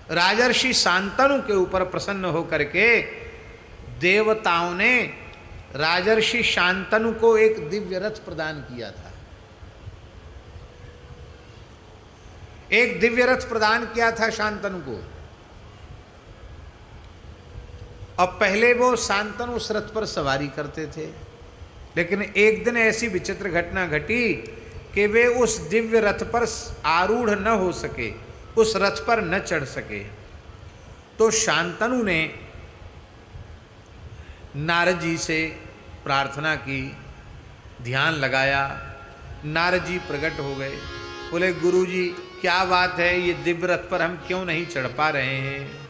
राजर्षि शांतनु के ऊपर प्रसन्न होकर के देवताओं ने राजर्षि शांतनु को एक दिव्य रथ प्रदान किया था। एक दिव्य रथ प्रदान किया था शांतनु को। अब पहले वो शांतनु उस रथ पर सवारी करते थे, लेकिन एक दिन ऐसी विचित्र घटना घटी कि वे उस दिव्य रथ पर आरूढ़ न हो सके, उस रथ पर न चढ़ सके। तो शांतनु ने नारद जी से प्रार्थना की, ध्यान लगाया। नारद जी प्रकट हो गए, बोले गुरु जी क्या बात है, ये दिव्य रथ पर हम क्यों नहीं चढ़ पा रहे हैं?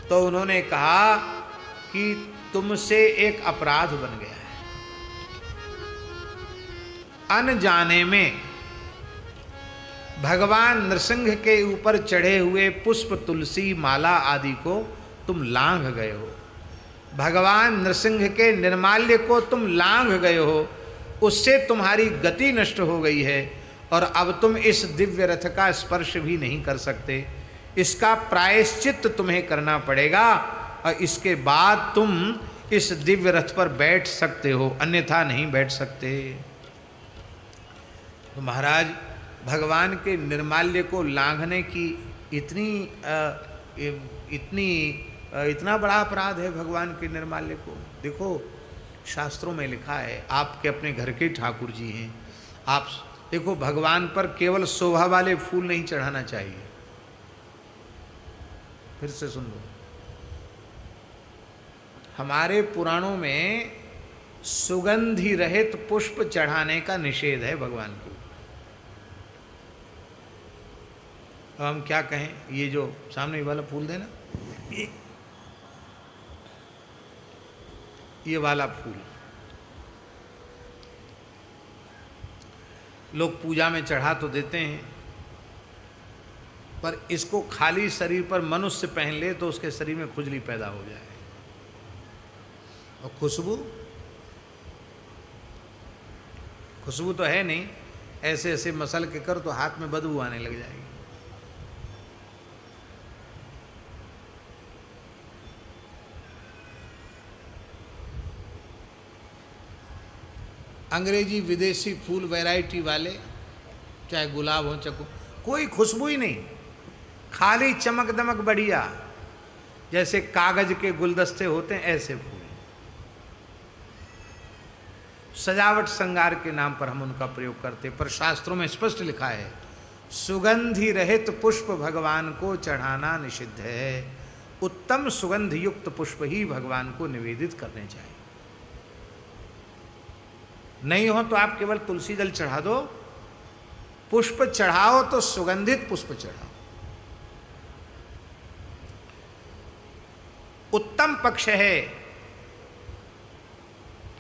तो उन्होंने कहा कि तुमसे एक अपराध बन गया है। अनजाने में भगवान नृसिंह के ऊपर चढ़े हुए पुष्प, तुलसी, माला आदि को तुम लांघ गए हो। भगवान नृसिंह के निर्माल्य को तुम लांघ गए हो, उससे तुम्हारी गति नष्ट हो गई है और अब तुम इस दिव्य रथ का स्पर्श भी नहीं कर सकते। इसका प्रायश्चित तुम्हें करना पड़ेगा और इसके बाद तुम इस दिव्य रथ पर बैठ सकते हो, अन्यथा नहीं बैठ सकते। तो महाराज भगवान के निर्माल्य को लांघने की इतना बड़ा अपराध है भगवान के निर्माल्य को। देखो शास्त्रों में लिखा है, आपके अपने घर के ठाकुर जी हैं, आप देखो भगवान पर केवल शोभा वाले फूल नहीं चढ़ाना चाहिए। फिर से सुन लो, हमारे पुराणों में सुगंधि रहित पुष्प चढ़ाने का निषेध है भगवान को। अब हम क्या कहें, ये जो सामने वाला फूल देना, ये वाला फूल लोग पूजा में चढ़ा तो देते हैं, पर इसको खाली शरीर पर मनुष्य पहन ले तो उसके शरीर में खुजली पैदा हो जाए। और खुशबू तो है नहीं, ऐसे ऐसे मसल के कर तो हाथ में बदबू आने लग जाएगी। अंग्रेजी विदेशी फूल वैरायटी वाले, चाहे गुलाब हो चाहे कोई खुशबू ही नहीं, खाली चमक दमक बढ़िया, जैसे कागज के गुलदस्ते होते हैं ऐसे फूल। सजावट श्रृंगार के नाम पर हम उनका प्रयोग करते, पर शास्त्रों में स्पष्ट लिखा है सुगंधि रहित पुष्प भगवान को चढ़ाना निषिद्ध है। उत्तम सुगंध युक्त पुष्प ही भगवान को निवेदित करने चाहिए। नहीं हो तो आप केवल तुलसी जल चढ़ा दो, पुष्प चढ़ाओ तो सुगंधित पुष्प चढ़ाओ। उत्तम पक्ष है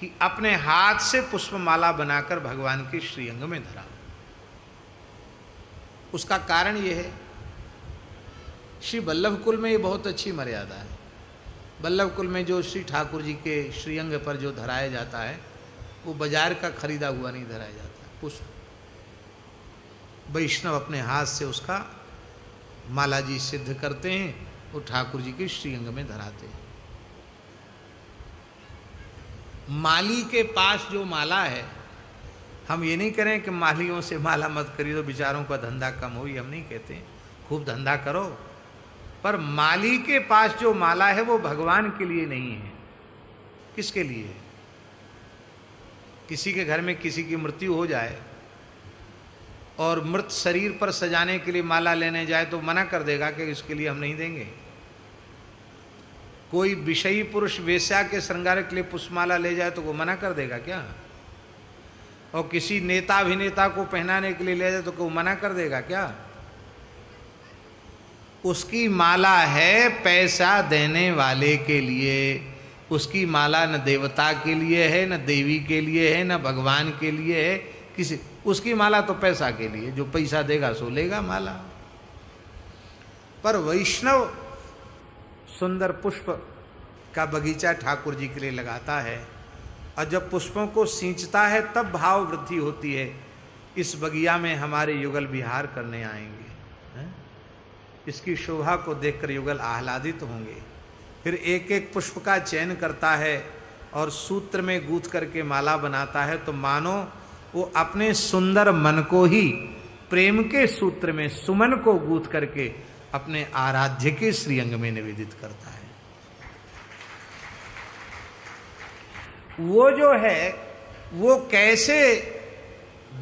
कि अपने हाथ से पुष्पमाला बनाकर भगवान के श्रीअंग में धराओ। उसका कारण यह है, श्री वल्लभ कुल में ये बहुत अच्छी मर्यादा है। वल्लभ कुल में जो श्री ठाकुर जी के श्रीअंग पर जो धराया जाता है वो बाजार का खरीदा हुआ नहीं धराया जाता। पुष्प वैष्णव अपने हाथ से उसका माला जी सिद्ध करते हैं, वो ठाकुर जी के श्रीअंग में धराते हैं। माली के पास जो माला है, हम ये नहीं करें कि मालियों से माला मत खरीदो, बेचारों का धंधा कम हो, ये हम नहीं कहते। खूब धंधा करो, पर माली के पास जो माला है वो भगवान के लिए नहीं है। किसके लिए है? किसी के घर में किसी की मृत्यु हो जाए और मृत शरीर पर सजाने के लिए माला लेने जाए तो मना कर देगा कि इसके लिए हम नहीं देंगे। कोई विषयी पुरुष वेश्या के श्रृंगार के लिए पुष्पमाला ले जाए तो वो मना कर देगा क्या? और किसी नेता अभिनेता को पहनाने के लिए ले जाए तो वो मना कर देगा क्या? उसकी माला है पैसा देने वाले के लिए। उसकी माला न देवता के लिए है, न देवी के लिए है, न भगवान के लिए है, किसी उसकी माला तो पैसा के लिए, जो पैसा देगा सो लेगा माला। पर वैष्णव सुंदर पुष्प का बगीचा ठाकुर जी के लिए लगाता है और जब पुष्पों को सींचता है तब भाव वृद्धि होती है, इस बगिया में हमारे युगल विहार करने आएंगे, इसकी शोभा को देखकर युगल आह्लादित होंगे। फिर एक एक पुष्प का चयन करता है और सूत्र में गूंथ करके माला बनाता है, तो मानो वो अपने सुंदर मन को ही प्रेम के सूत्र में सुमन को गूंथ करके अपने आराध्य के श्रीअंग में निवेदित करता है। वो जो है वो कैसे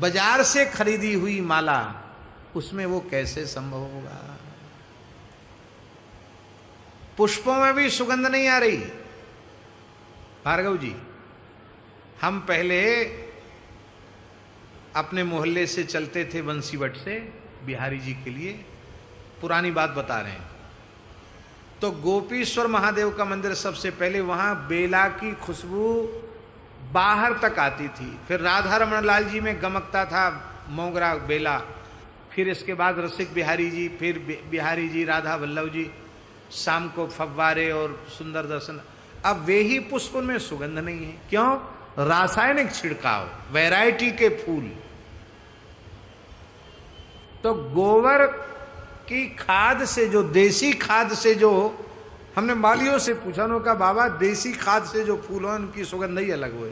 बाजार से खरीदी हुई माला, उसमें वो कैसे संभव होगा? पुष्पों में भी सुगंध नहीं आ रही। भार्गव जी, हम पहले अपने मोहल्ले से चलते थे बंसीवट से बिहारी जी के लिए, पुरानी बात बता रहे हैं, तो गोपीश्वर महादेव का मंदिर सबसे पहले, वहां बेला की खुशबू बाहर तक आती थी। फिर राधा रमन लाल जी में गमकता था मोगरा बेला, फिर इसके बाद रसिक बिहारी जी, फिर बिहारी जी, राधा वल्लभ जी, शाम को फव्वारे और सुंदर दर्शन। अब वे ही पुष्प में सुगंध नहीं है। क्यों? रासायनिक छिड़काव, वैरायटी के फूल। तो गोबर की खाद से, जो देसी खाद से, जो हमने मालियों से पूछा, उन्होंने कहा बाबा देसी खाद से जो फूल हो उनकी सुगंध ही अलग हुए,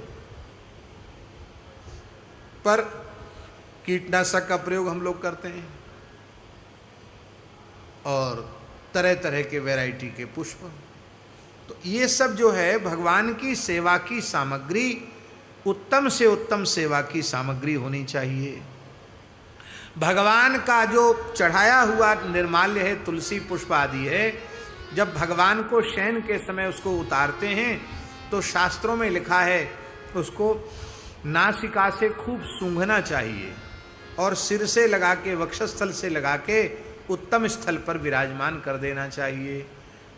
पर कीटनाशक का प्रयोग हम लोग करते हैं और तरह तरह के वैरायटी के पुष्प। तो ये सब जो है भगवान की सेवा की सामग्री, उत्तम से उत्तम सेवा की सामग्री होनी चाहिए। भगवान का जो चढ़ाया हुआ निर्माल्य है, तुलसी पुष्प आदि है, जब भगवान को शयन के समय उसको उतारते हैं तो शास्त्रों में लिखा है उसको नासिका से खूब सूंघना चाहिए और सिर से लगा के, वक्षस्थल से लगा के उत्तम स्थल पर विराजमान कर देना चाहिए।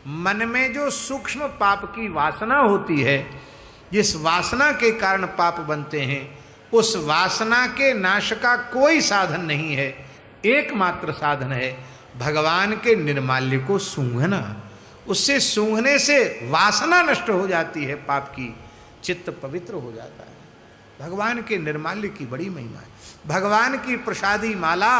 मन में जो सूक्ष्म पाप की वासना होती है, जिस वासना के कारण पाप बनते हैं, उस वासना के नाश का कोई साधन नहीं है। एकमात्र साधन है भगवान के निर्माल्य को सूंघना। उससे सूंघने से वासना नष्ट हो जाती है पाप की, चित्त पवित्र हो जाता है। भगवान के निर्माल्य की बड़ी महिमा है। भगवान की प्रसादी माला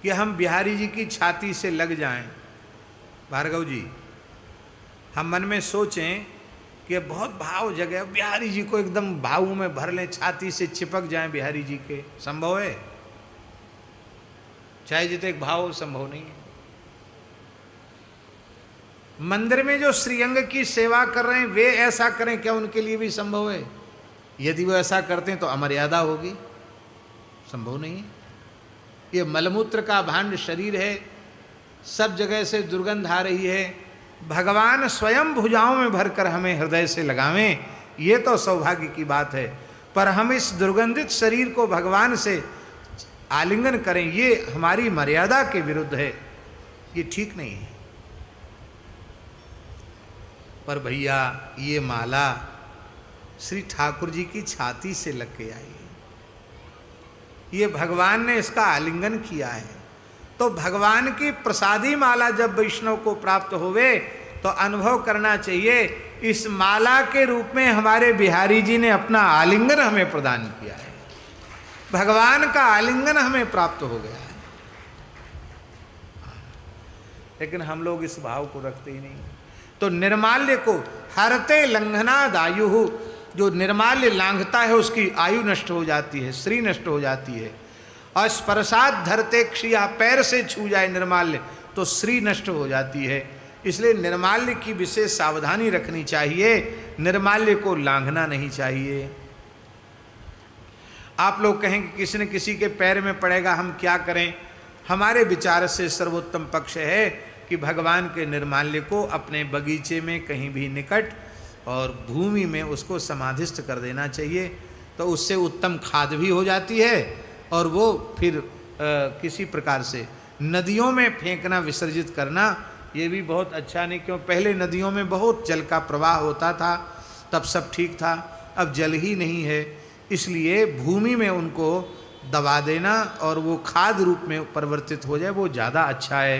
कि हम बिहारी जी की छाती से लग जाएं। भार्गव जी, हम मन में सोचें कि बहुत भाव जगह, बिहारी जी को एकदम भावों में भर लें, छाती से चिपक जाएं बिहारी जी के, संभव है? चाहे जितने भाव, संभव नहीं है। मंदिर में जो श्रीअंग की सेवा कर रहे हैं वे ऐसा करें, क्या उनके लिए भी संभव है? यदि वो ऐसा करते हैं तो अमर्यादा होगी, संभव नहीं है। ये मलमूत्र का भांड शरीर है, सब जगह से दुर्गंध आ रही है, भगवान स्वयं भुजाओं में भरकर हमें हृदय से लगावें, ये तो सौभाग्य की बात है। पर हम इस दुर्गंधित शरीर को भगवान से आलिंगन करें, ये हमारी मर्यादा के विरुद्ध है, ये ठीक नहीं है। पर भैया ये माला श्री ठाकुर जी की छाती से लग के आई, ये भगवान ने इसका आलिंगन किया है। तो भगवान की प्रसादी माला जब वैष्णव को प्राप्त होवे तो अनुभव करना चाहिए, इस माला के रूप में हमारे बिहारी जी ने अपना आलिंगन हमें प्रदान किया है, भगवान का आलिंगन हमें प्राप्त हो गया है। लेकिन हम लोग इस भाव को रखते ही नहीं। तो निर्माल्य को हरते लंघनादायु, जो निर्माल्य लांघता है उसकी आयु नष्ट हो जाती है, श्री नष्ट हो जाती है। और स्पर्शात धरते क्षिया, पैर से छू जाए निर्माल्य तो श्री नष्ट हो जाती है। इसलिए निर्माल्य की विशेष सावधानी रखनी चाहिए, निर्माल्य को लांघना नहीं चाहिए। आप लोग कहें कि किसी न किसी के पैर में पड़ेगा, हम क्या करें? हमारे विचार से सर्वोत्तम पक्ष है कि भगवान के निर्माल्य को अपने बगीचे में कहीं भी निकट और भूमि में उसको समाधिस्थ कर देना चाहिए। तो उससे उत्तम खाद भी हो जाती है और वो फिर किसी प्रकार से नदियों में फेंकना, विसर्जित करना, ये भी बहुत अच्छा नहीं। क्यों? पहले नदियों में बहुत जल का प्रवाह होता था, तब सब ठीक था, अब जल ही नहीं है, इसलिए भूमि में उनको दबा देना और वो खाद रूप में परिवर्तित हो जाए, वो ज़्यादा अच्छा है।